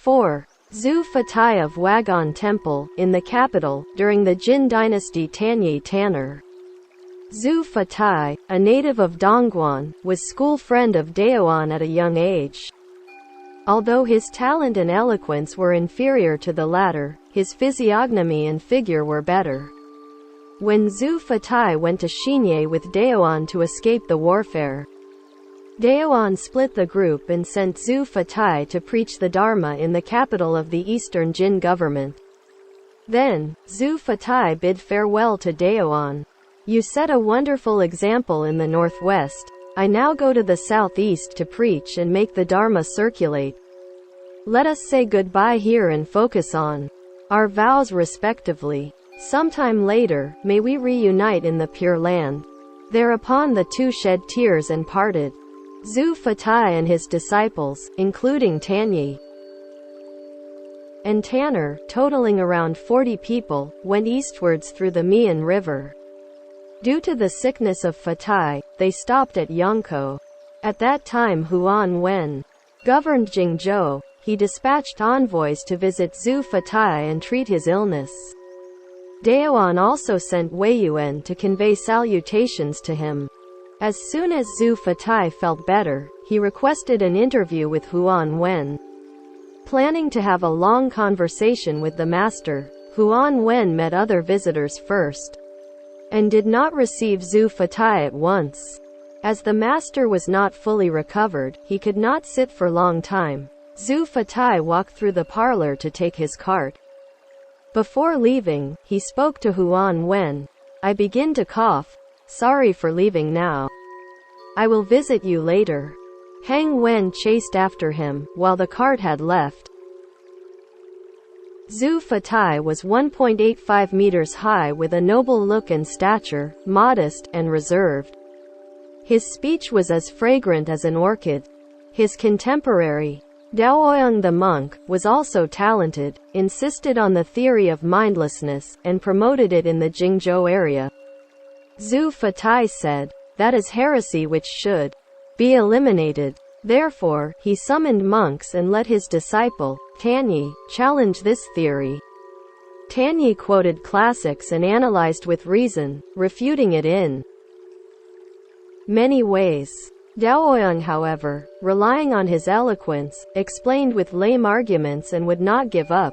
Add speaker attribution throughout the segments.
Speaker 1: 4. Zhu Fatai of Wagon Temple, in the capital, during the Jin dynasty. Tanye Tanner. Zhu Fatai, a native of Dongguan, was school friend of Daoan at a young age. Although his talent and eloquence were inferior to the latter, his physiognomy and figure were better. When Zhu Fatai went to Xinye with Daoan to escape the warfare, Daoan split the group and sent Zhu Fatai to preach the Dharma in the capital of the Eastern Jin government. Then, Zhu Fatai bid farewell to Daoan. "You set a wonderful example in the northwest. I now go to the southeast to preach and make the Dharma circulate. Let us say goodbye here and focus on our vows respectively. Sometime later, may we reunite in the Pure Land." Thereupon the two shed tears and parted. Zhu Fatai and his disciples, including Tanye and Tanner, totaling around 40 people, went eastwards through the Mian River. Due to the sickness of Fatai, they stopped at Yangkou. At that time Huan Wen governed Jingzhou. He dispatched envoys to visit Zhu Fatai and treat his illness. Daoan also sent Wei Yuan to convey salutations to him. As soon as Zhu Fatai felt better, he requested an interview with Huan Wen. Planning to have a long conversation with the master, Huan Wen met other visitors first, and did not receive Zhu Fatai at once. As the master was not fully recovered, he could not sit for long time. Zhu Fatai walked through the parlor to take his cart. Before leaving, he spoke to Huan Wen. "I begin to cough. Sorry for leaving now. I will visit you later." Hang Wen chased after him, while the cart had left. Zhu Fatai was 1.85 meters high with a noble look and stature, modest, and reserved. His speech was as fragrant as an orchid. His contemporary, Daoyang the monk, was also talented, insisted on the theory of mindlessness, and promoted it in the Jingzhou area. Zhu Fatai said, "That is heresy which should be eliminated." Therefore, he summoned monks and let his disciple, Tanye, challenge this theory. Tanye quoted classics and analyzed with reason, refuting it in many ways. Daoyang, however, relying on his eloquence, explained with lame arguments and would not give up.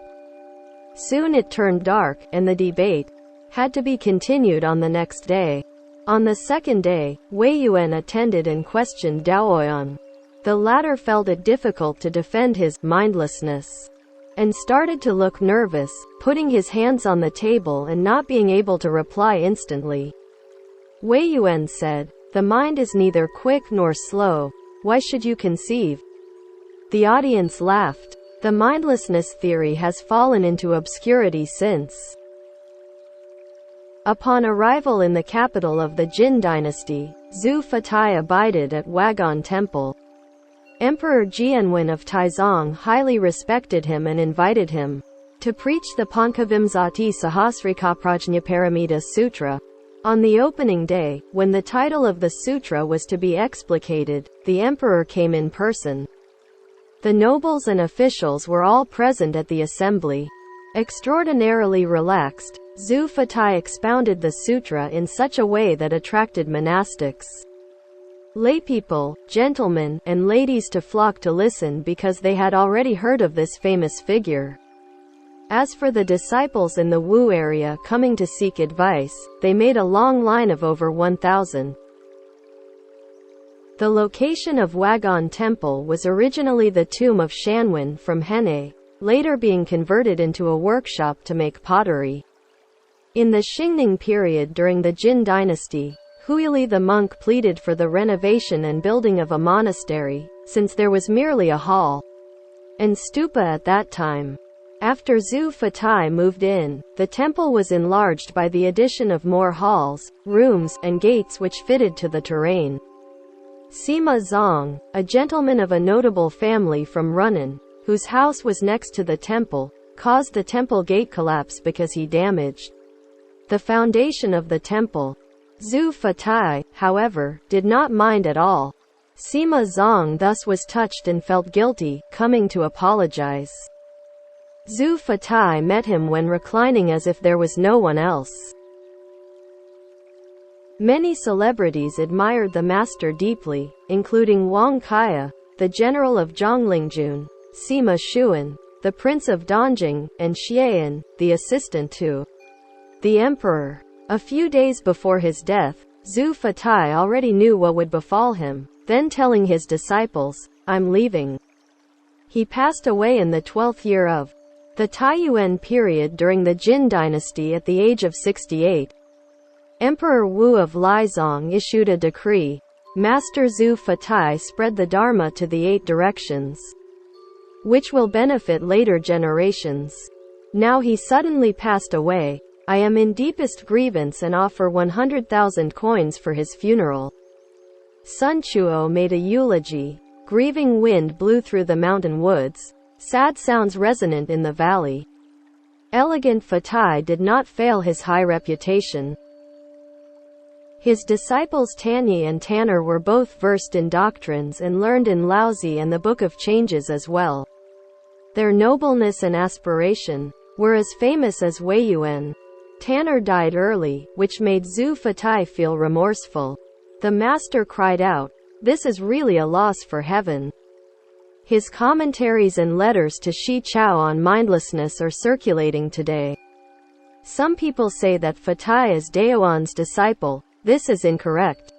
Speaker 1: Soon it turned dark, and the debate had to be continued on the next day. On the second day, Wei Yuan attended and questioned Daoyang. The latter felt it difficult to defend his mindlessness, and started to look nervous, putting his hands on the table and not being able to reply instantly. Wei Yuan said, "The mind is neither quick nor slow. Why should you conceive?" The audience laughed. The mindlessness theory has fallen into obscurity since. Upon arrival in the capital of the Jin dynasty, Zhu Fatai abided at Wagon Temple. Emperor Jianwen of Taizong highly respected him and invited him to preach the Pankavimsati Sahasrikaprajnaparamita Sutra. On the opening day, when the title of the sutra was to be explicated, the emperor came in person. The nobles and officials were all present at the assembly. Extraordinarily relaxed, Zhu Fatai expounded the sutra in such a way that attracted monastics, laypeople, gentlemen, and ladies to flock to listen because they had already heard of this famous figure. As for the disciples in the Wu area coming to seek advice, they made a long line of over 1,000. The location of Wagon Temple was originally the tomb of Shanwen from Henne, later being converted into a workshop to make pottery. In the Xingning period during the Jin dynasty, Huili the monk pleaded for the renovation and building of a monastery, since there was merely a hall and stupa at that time. After Zhu Fatai moved in, the temple was enlarged by the addition of more halls, rooms, and gates which fitted to the terrain. Sima Zong, a gentleman of a notable family from Runan, whose house was next to the temple, caused the temple gate collapse because he damaged the foundation of the temple. Zhu Fatai, however, did not mind at all. Sima Zong thus was touched and felt guilty, coming to apologize. Zhu Fatai met him when reclining as if there was no one else. Many celebrities admired the master deeply, including Wang Kaya, the general of Zhonglingjun, Sima Shuan, the prince of Dongjing, and Xian, the assistant to the emperor. A few days before his death, Zhu Fatai already knew what would befall him, then telling his disciples, "I'm leaving." He passed away in the 12th year of the Taiyuan period during the Jin dynasty at the age of 68. Emperor Wu of Lizong issued a decree. Master Zhu Fatai spread the Dharma to the 8 directions, which will benefit later generations. Now he suddenly passed away. I am in deepest grievance and offer 100,000 coins for his funeral. Sun Chuo made a eulogy. Grieving wind blew through the mountain woods. Sad sounds resonant in the valley. Elegant Fatai did not fail his high reputation. His disciples Tanyi and Tanner were both versed in doctrines and learned in Laozi and the Book of Changes as well. Their nobleness and aspiration were as famous as Wei Yuan. Tanner died early, which made Zhu Fatai feel remorseful. The master cried out, "This is really a loss for heaven." His commentaries and letters to Shi Chao on mindlessness are circulating today. Some people say that Fatai is Daoan's disciple. This is incorrect.